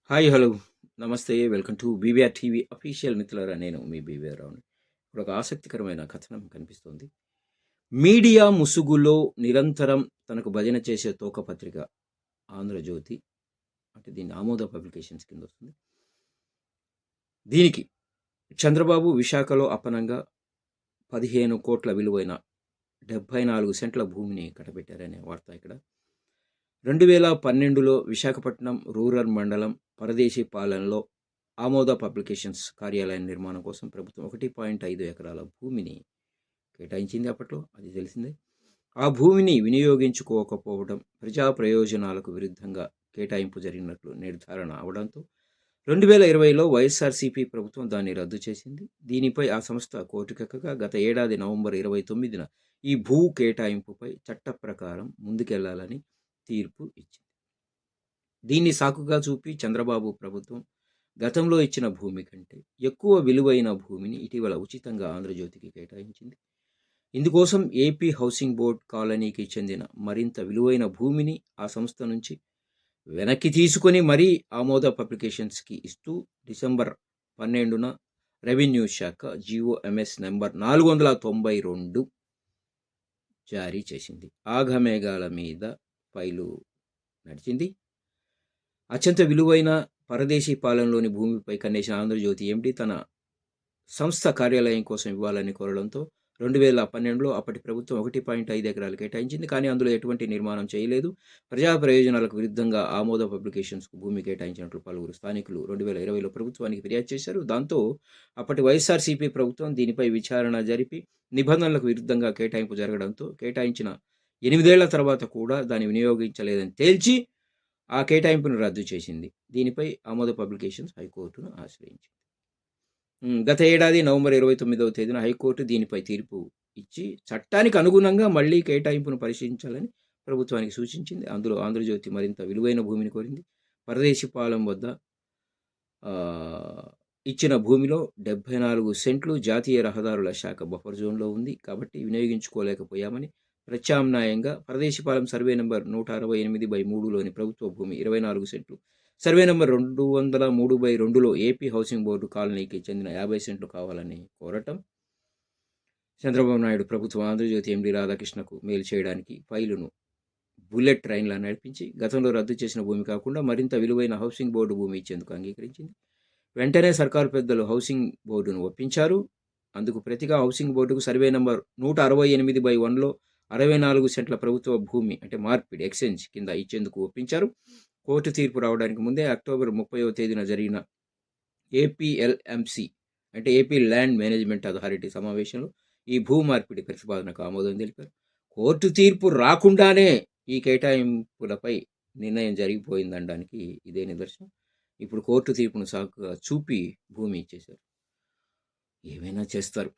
Hi! Hello! నమస్తే. Welcome to BVR TV official మిత్రులారా నేను మీ బీవీఆర్ రావుని. ఇప్పుడు ఒక ఆసక్తికరమైన కథనం కనిపిస్తోంది. మీడియా ముసుగులో నిరంతరం తనకు భజన చేసే తోక పత్రిక 'ఆంధ్రజ్యోతి' అంటే దీన్ని ఆమోద పబ్లికేషన్స్ కిందొస్తుంది. దీనికి చంద్రబాబు విశాఖలో అప్పనంగా 15,00,00,000 విలువైన 74 సెంట్ల భూమిని కట్టబెట్టారనే వార్త ఇక్కడ. 2012లో విశాఖపట్నం రూరల్ మండలం పరదేశిపాలెంలో ఆమోద పబ్లికేషన్స్ కార్యాలయం నిర్మాణం కోసం ప్రభుత్వం 1.5 ఎకరాల భూమిని కేటాయించింది. అప్పట్లో అది తెలిసిందే. ఆ భూమిని వినియోగించుకోకపోవడం, ప్రజా ప్రయోజనాలకు విరుద్ధంగా కేటాయింపు జరిగినట్లు నిర్ధారణ అవడంతో 2020లో వైఎస్ఆర్సీపీ ప్రభుత్వం దాన్ని రద్దు చేసింది. దీనిపై ఆ సంస్థ కోర్టుకెక్కగా గత ఏడాది నవంబర్ 29న ఈ భూ కేటాయింపుపై చట్ట ప్రకారం ముందుకెళ్లాలని తీర్పు ఇచ్చింది. దీన్ని సాకుగా చూపి చంద్రబాబు ప్రభుత్వం గతంలో ఇచ్చిన భూమి కంటే ఎక్కువ విలువైన భూమిని ఇటీవల ఉచితంగా ఆంధ్రజ్యోతికి కేటాయించింది. ఇందుకోసం ఏపీ హౌసింగ్ బోర్డ్ కాలనీకి చెందిన మరింత విలువైన భూమిని ఆ సంస్థ నుంచి వెనక్కి తీసుకొని మరీ ఆమోద పబ్లికేషన్స్కి ఇస్తూ డిసెంబర్ 12న రెవెన్యూ శాఖ జీఓఎంఎస్ నెంబర్ 492 జారీ చేసింది. ఆఘమేఘాల మీద ఫైలు నడిచింది. అత్యంత విలువైన పరదేశీ పాలెంలోని భూమిపై కన్నేసిన ఆంధ్రజ్యోతి ఎండీ తన సంస్థ కార్యాలయం కోసం ఇవ్వాలని కోరడంతో 2012లో అప్పటి ప్రభుత్వం 1.5 ఎకరాలు కేటాయించింది. కానీ అందులో ఎటువంటి నిర్మాణం చేయలేదు. ప్రజా ప్రయోజనాలకు విరుద్ధంగా ఆమోద పబ్లికేషన్స్కు భూమి కేటాయించినట్లు పలువురు స్థానికులు 2020లో ప్రభుత్వానికి ఫిర్యాదు చేశారు. దాంతో అప్పటి వైఎస్ఆర్సీపీ ప్రభుత్వం దీనిపై విచారణ జరిపి నిబంధనలకు విరుద్ధంగా కేటాయింపు జరగడంతో కేటాయించిన 8 ఏళ్ల తర్వాత కూడా దాన్ని వినియోగించలేదని తేల్చి ఆ కేటాయింపును రద్దు చేసింది. దీనిపై ఆమోద పబ్లికేషన్స్ హైకోర్టును ఆశ్రయించింది. గత ఏడాది నవంబర్ 29వ తేదీన హైకోర్టు దీనిపై తీర్పు ఇచ్చి చట్టానికి అనుగుణంగా మళ్లీ కేటాయింపును పరిశీలించాలని ప్రభుత్వానికి సూచించింది. అందులో ఆంధ్రజ్యోతి మరింత విలువైన భూమిని కోరింది. పరదేశిపాలెం వద్ద ఇచ్చిన భూమిలో 74 సెంట్లు జాతీయ రహదారుల శాఖ బఫర్ జోన్లో ఉంది కాబట్టి వినియోగించుకోలేకపోయామని ప్రత్యామ్నాయంగా పరదేశిపాలెం సర్వే నెంబర్ 168/3లోని ప్రభుత్వ భూమి 24 సెంట్లు, సర్వే నెంబర్ 203/2లో ఏపీ హౌసింగ్ బోర్డు కాలనీకి చెందిన 50 సెంట్లు కావాలని కోరటం. చంద్రబాబు నాయుడు ప్రభుత్వం ఆంధ్రజ్యోతి ఎండీ రాధాకృష్ణకు మేలు చేయడానికి ఫైలును బుల్లెట్ ట్రైన్లా నడిపించి గతంలో రద్దు చేసిన భూమి కాకుండా మరింత విలువైన హౌసింగ్ బోర్డు భూమి ఇచ్చేందుకు అంగీకరించింది. వెంటనే సర్కారు పెద్దలు హౌసింగ్ బోర్డును ఒప్పించారు. అందుకు ప్రతిగా హౌసింగ్ బోర్డుకు సర్వే నెంబర్ 168/1లో 64 సెంట్ల ప్రభుత్వ భూమి అంటే మార్పిడి ఎక్స్చేంజ్ కింద ఇచ్చేందుకు ఒప్పించారు. కోర్టు తీర్పు రావడానికి ముందే అక్టోబర్ 30వ తేదీన జరిగిన ఏపీఎల్ఎంసీ అంటే ఏపీ ల్యాండ్ మేనేజ్మెంట్ అథారిటీ సమావేశంలో ఈ భూ మార్పిడి ప్రతిపాదనకు ఆమోదం తెలిపారు. కోర్టు తీర్పు రాకుండానే ఈ కేటాయింపులపై నిర్ణయం జరిగిపోయిందనడానికి ఇదే నిదర్శనం. ఇప్పుడు కోర్టు తీర్పును సాకుగా చూపి భూమి ఇచ్చేశారు. ఏమైనా చేస్తారు.